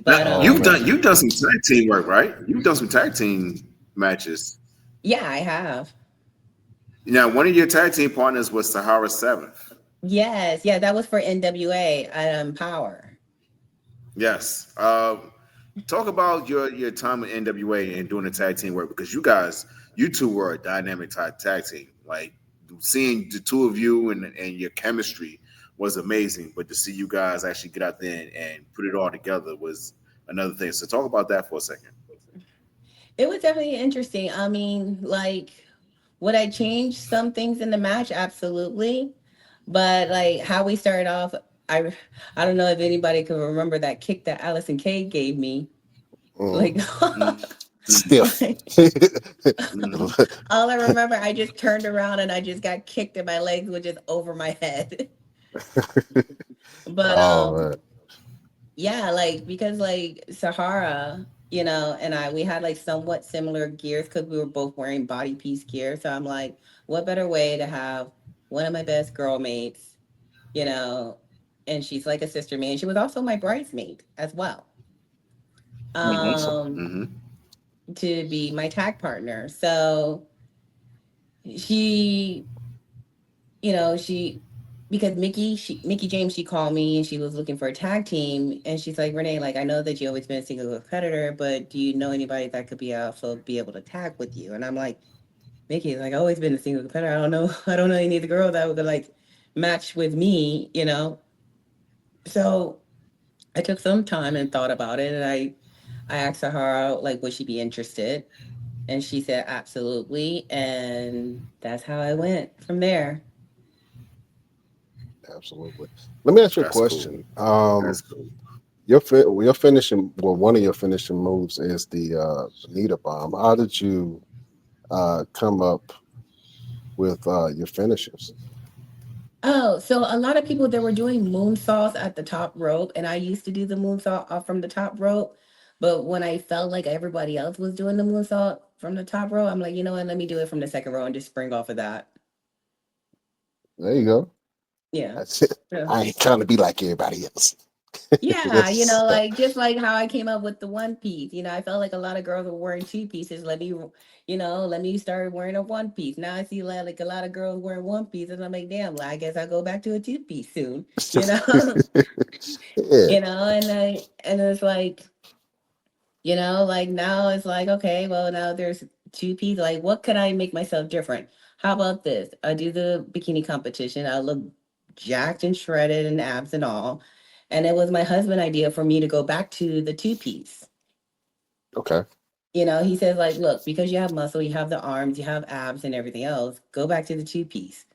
But Now Oh man. you've done some tag team work, right? You've done some tag team matches. yeah, I have. Now, one of your tag team partners was Sahara Seventh. Yes, yeah, that was for NWA Power. Yes. Talk about your time with NWA and doing the tag team work because you two were a dynamic tag team. Like seeing the two of you and your chemistry was amazing, but to see you guys actually get out there and put it all together was another thing. So talk about that for a second. It was definitely interesting. I mean, like, would I change some things in the match? Absolutely. But like how we started off, I I don't know if anybody can remember that kick that Allison Kay gave me. Mm. Like, Stiff. like all I remember, I just turned around and I just got kicked and my legs were just over my head. But Oh man. yeah, like because like Sahara, and we had like somewhat similar gears because we were both wearing body piece gear. So I'm like, what better way to have one of my best girl mates, you know, and she's like a sister man. She was also my bridesmaid as well. Awesome. Um, to be my tag partner. So she she because Mickey James, she called me and she was looking for a tag team and she's like, Renee, like I know that you always been a single competitor, but do you know anybody that could be able to tag with you? And I'm like, Mickey, like I always been a single competitor. I don't know, I don't know any of the girl that would like match with me. So I took some time and thought about it and I asked her out like would she be interested? And she said absolutely. And that's how I went from there. Absolutely. Let me ask you a That's cool. question. That's cool. Your finishing, well, one of your finishing moves is the Bonita bomb. How did you come up with your finishes? Oh, so a lot of people that were doing moonsaults at the top rope, and I used to do the moonsault off from the top rope. But when I felt like everybody else was doing the moonsault from the top row, I'm like, you know what? Let me do it from the second row and just spring off of that. There you go. Yeah. That's it. Yeah. I ain't trying to be like everybody else. Yeah, Yes. like just like how I came up with the one piece. I felt like a lot of girls were wearing two pieces. Let me start wearing a one piece. Now I see like a lot of girls wearing one piece, and I'm like, damn, well, I guess I'll go back to a two piece soon. You know, Yeah. and it's like, like now it's like, okay, well now there's two pieces. Like, what could I make myself different? How about this? I do the bikini competition. I look jacked and shredded and abs and all. And it was my husband idea for me to go back to the two piece. Okay. He says like, look, because you have muscle, you have the arms, you have abs and everything else, go back to the two piece.